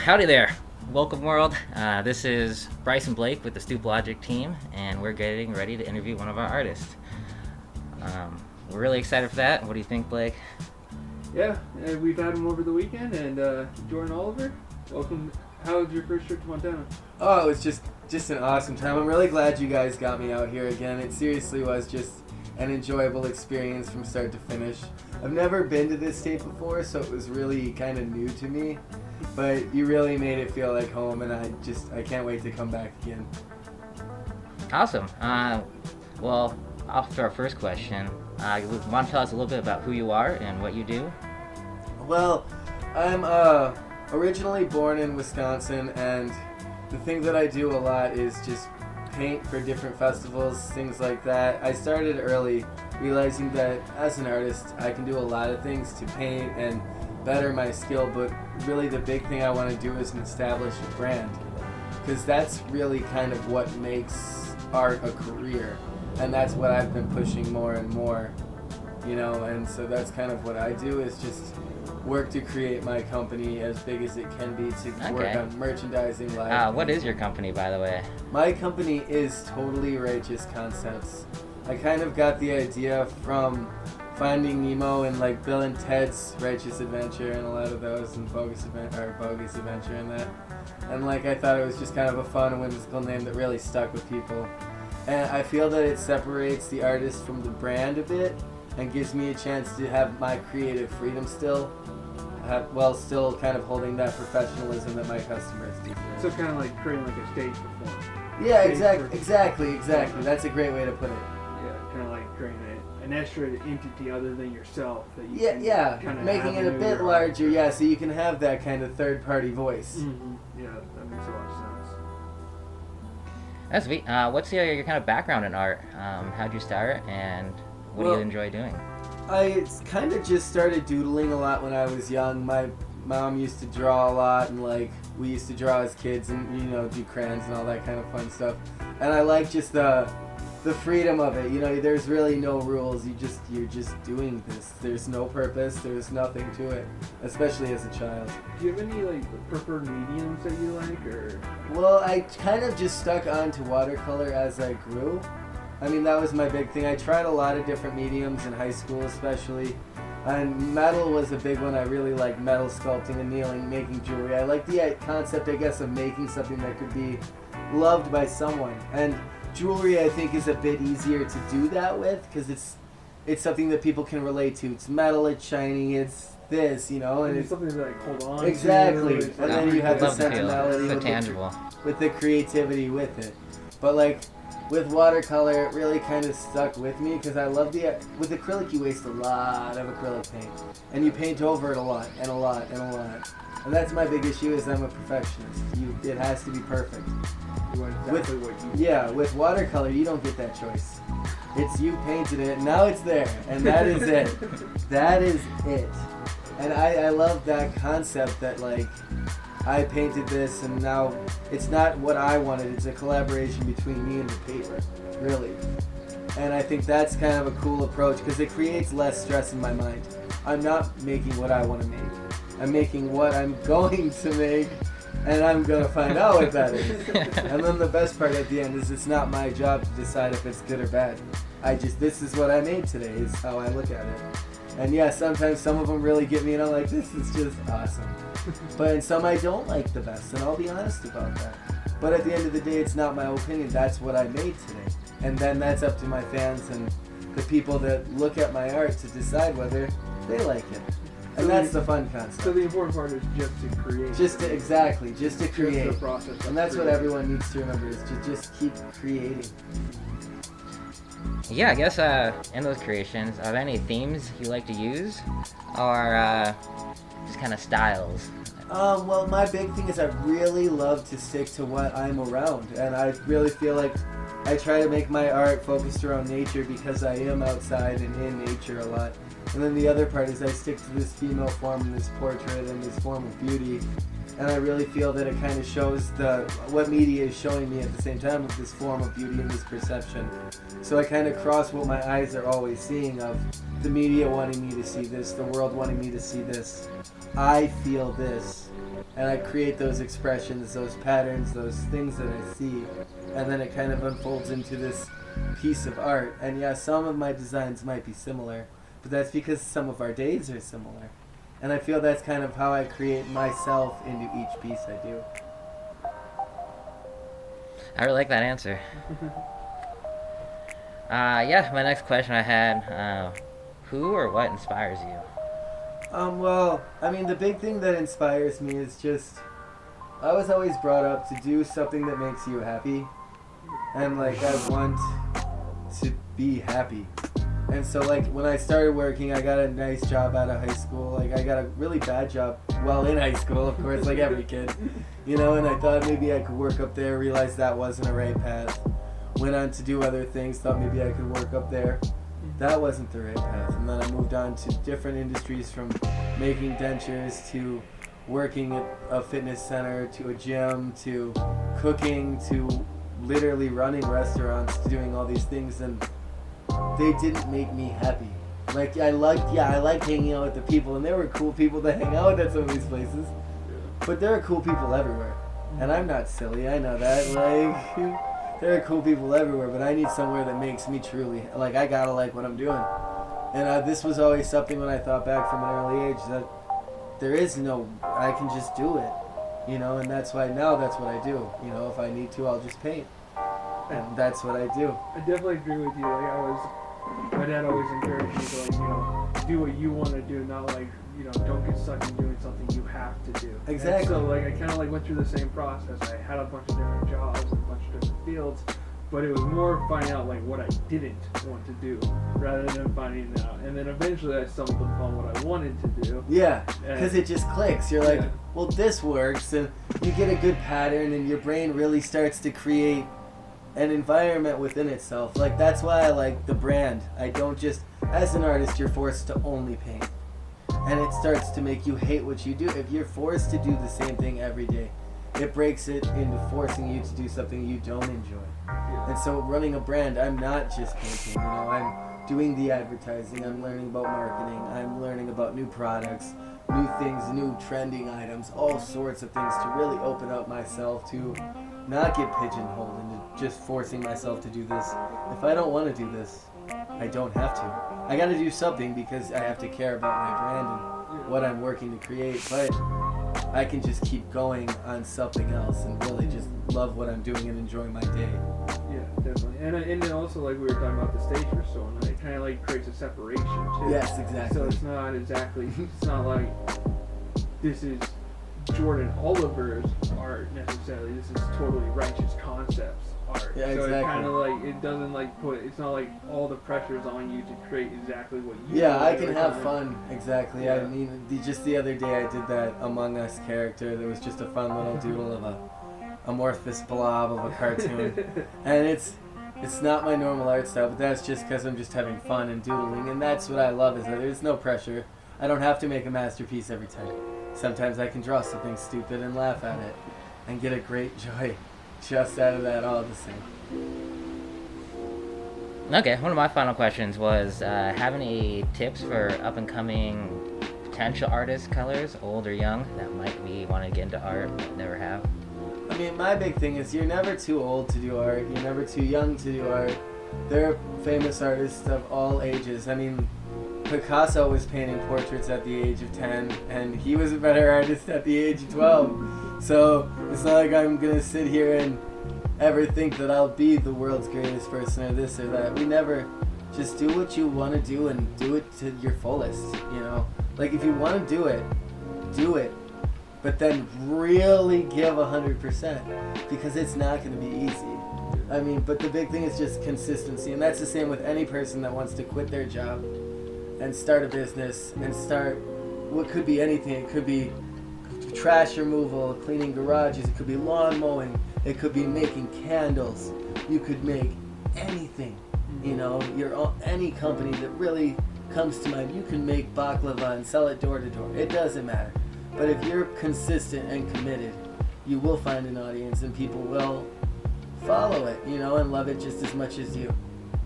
Howdy there, welcome world. This is Bryce and Blake with the Stoop Logic team, and we're getting ready to interview one of our artists. We're really excited for that. What do you think, Blake? Yeah, we've had him over the weekend, and Jordan Oliver, welcome. How was your first trip to Montana? Oh, it was just an awesome time. I'm really glad you guys got me out here again. It seriously was just an enjoyable experience from start to finish. I've never been to this state before, so it was really kind of new to me. But you really made it feel like home, and I can't wait to come back again. Awesome. Well, off to our first question. You want to tell us a little bit about who you are and what you do? Well, I'm originally born in Wisconsin, and the thing that I do a lot is just paint for different festivals, things like that. I started early, realizing that as an artist, I can do a lot of things to paint and better my skill, but really the big thing I want to do is establish a brand, because that's really kind of what makes art a career, and that's what I've been pushing more and more, and so that's kind of what I do, is just work to create my company as big as it can be, to work on merchandising. What is your company, by the way? My company is Totally Righteous Concepts. I kind of got the idea from Finding Nemo and like Bill and Ted's Righteous Adventure and a lot of those, and Bogus Adventure and that. And I thought it was just kind of a fun and whimsical name that really stuck with people. And I feel that it separates the artist from the brand a bit and gives me a chance to have my creative freedom still, while still kind of holding that professionalism that my customers deserve. So kind of like creating like a stage performance. Yeah, exactly. That's a great way to put it. Yeah, kind of like creating an extra entity other than yourself that you can making it a bit larger, so you can have that kind of third-party voice. Mm-hmm. Yeah, that makes a lot of sense. That's sweet. What's your kind of background in art? How'd you start, and what do you enjoy doing? I kind of just started doodling a lot when I was young. My mom used to draw a lot, and we used to draw as kids, and do crayons and all that kind of fun stuff. And I like just the freedom of it. There's really no rules. You're just doing this. There's no purpose. There's nothing to it, especially as a child. Do you have any preferred mediums that you like, or? Well, I kind of just stuck on to watercolor as I grew. I mean, that was my big thing. I tried a lot of different mediums in high school, especially. And metal was a big one. I really liked metal sculpting, annealing, making jewelry. I like the concept, I guess, of making something that could be loved by someone. And jewelry, I think, is a bit easier to do that with, because it's something that people can relate to. It's metal, it's shiny, it's this, and it's something to hold on exactly. to. And then you have the sentimentality with the creativity with it. But with watercolor, it really kind of stuck with me, because I love with acrylic you waste a lot of acrylic paint, and you paint over it a lot and a lot and a lot. And that's my big issue, is I'm a perfectionist. It has to be perfect. With watercolor, you don't get that choice. It's you painted it, now it's there, and that is it. That is it. And I love that concept that I painted this, and now it's not what I wanted. It's a collaboration between me and the paper, really. And I think that's kind of a cool approach, because it creates less stress in my mind. I'm not making what I want to make. I'm making what I'm going to make, and I'm going to find out what that is. And then the best part at the end is it's not my job to decide if it's good or bad. This is what I made today, is how I look at it. And yeah, sometimes some of them really get me, and I'm like, this is just awesome. But in some I don't like the best, and I'll be honest about that. But at the end of the day, it's not my opinion. That's what I made today. And then that's up to my fans and the people that look at my art to decide whether they like it. And that's the fun concept. So the important part is just to create. Just to create. Just the process. And that's what everyone needs to remember, is to just keep creating. Yeah, I guess in those creations, are there any themes you like to use, or just kind of styles? Well, my big thing is I really love to stick to what I'm around, and I really feel like I try to make my art focused around nature, because I am outside and in nature a lot. And then the other part is I stick to this female form and this portrait and this form of beauty, and I really feel that it kind of shows what media is showing me at the same time, with this form of beauty and this perception. So I kind of cross what my eyes are always seeing, of the media wanting me to see this, the world wanting me to see this. I feel this, and I create those expressions, those patterns, those things that I see, and then it kind of unfolds into this piece of art. And yeah, some of my designs might be similar, but that's because some of our days are similar. And I feel that's kind of how I create myself into each piece I do. I really like that answer. Yeah, my next question I had, who or what inspires you? Well, I mean, the big thing that inspires me is just, I was always brought up to do something that makes you happy. And, like, I want to be happy. And so, like, when I started working, I got a nice job out of high school. Like, I got a really bad job while in high school, of course, like every kid. You know, and I thought maybe I could work up there, realized that wasn't a right path. Went on to do other things, thought maybe I could work up there. That wasn't the right path. And then I moved on to different industries, from making dentures to working at a fitness center to a gym to cooking to literally running restaurants to doing all these things, and they didn't make me happy. Like, I liked hanging out with the people, and there were cool people to hang out with at some of these places. But there are cool people everywhere. And I'm not silly, I know that. Like, there are cool people everywhere, but I need somewhere that makes me truly, like, I gotta like what I'm doing. And this was always something when I thought back from an early age, that there is no, I can just do it, you know, and that's why now that's what I do. You know, if I need to, I'll just paint. And that's what I do. I definitely agree with you. My dad always encouraged me to, like, you know, do what you want to do, not like, you know, don't get stuck in doing something you have to do. Exactly. And so, like, I kind of like went through the same process. I had a bunch of different jobs and a bunch of different fields, but it was more finding out like what I didn't want to do rather than finding out. And then eventually I stumbled upon what I wanted to do. Yeah, because it just clicks. You're like, Yeah. well, this works, and you get a good pattern, and your brain really starts to create an environment within itself. Like, that's why I like the brand. I don't just, as an artist, you're forced to only paint. And it starts to make you hate what you do. If you're forced to do the same thing every day, it breaks it into forcing you to do something you don't enjoy. Yeah. And so running a brand, I'm not just painting, you know, I'm doing the advertising, I'm learning about marketing, I'm learning about new products, new things, new trending items, all sorts of things to really open up myself to not get pigeonholed into just forcing myself to do this. If I don't want to do this, I don't have to. I got to do something because I have to care about my brand and what I'm working to create, but I can just keep going on something else and really just love what I'm doing and enjoy my day. Yeah, definitely. And then also, like we were talking about the stage persona, it kind of like creates a separation too. Yes, exactly. So it's not like this is Jordan Oliver's art necessarily. This is totally Righteous Concepts art. Yeah, so exactly. it kind of like, it doesn't like it's not like all the pressure's on you to create exactly what you Yeah, want I every can have time. fun. Exactly. Yeah. I mean, just the other day I did that Among Us character. That was just a fun little doodle of a amorphous blob of a cartoon. And it's not my normal art style, but that's just because I'm just having fun and doodling. And that's what I love, is that there's no pressure. I don't have to make a masterpiece every time. Sometimes I can draw something stupid and laugh at it and get a great joy just out of that all the same. Okay, one of my final questions was, have any tips for up-and-coming potential artists, colors, old or young, that might be wanting to get into art but never have? I mean, my big thing is you're never too old to do art. You're never too young to do art. There are famous artists of all ages. I mean, Picasso was painting portraits at the age of 10, and he was a better artist at the age of 12. So it's not like I'm going to sit here and ever think that I'll be the world's greatest person or this or that. We never, just do what you want to do and do it to your fullest, you know? Like, if you want to do it, do it. But then really give 100%, because it's not going to be easy. I mean, but the big thing is just consistency, and that's the same with any person that wants to quit their job and start a business and start what could be anything. It could be trash removal, cleaning garages, it could be lawn mowing, it could be making candles, you could make anything, you know, any company that really comes to mind. You can make baklava and sell it door to door. It doesn't matter. But if you're consistent and committed, you will find an audience and people will follow it, you know, and love it just as much as you,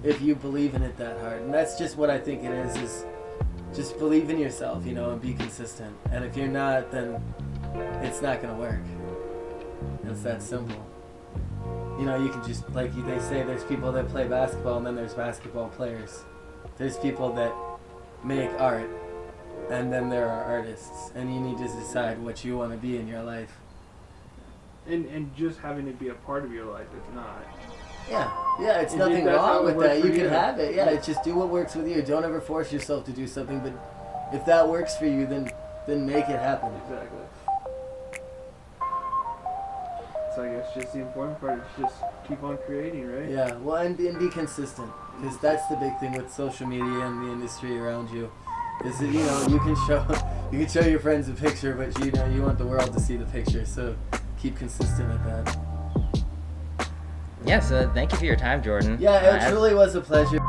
if you believe in it that hard. And that's just what I think it is just believe in yourself, you know, and be consistent. And if you're not, then it's not gonna work. It's that simple. You know, you can just, like they say, there's people that play basketball and then there's basketball players. There's people that make art and then there are artists, and you need to decide what you want to be in your life. And just having it be a part of your life is not. Yeah, it's And nothing that's how wrong it with works that. for You can you. have it. Yeah, it's just do what works with you. Don't ever force yourself to do something, but if that works for you, then make it happen. Exactly. So I guess just the important part is just keep on creating, right? Yeah, well, and be consistent, because that's the big thing with social media and the industry around you. Is that, you know, you can show your friends a picture, but you know you want the world to see the picture. So keep consistent with that. Yeah, so thank you for your time, Jordan. Yeah, it As- truly was a pleasure.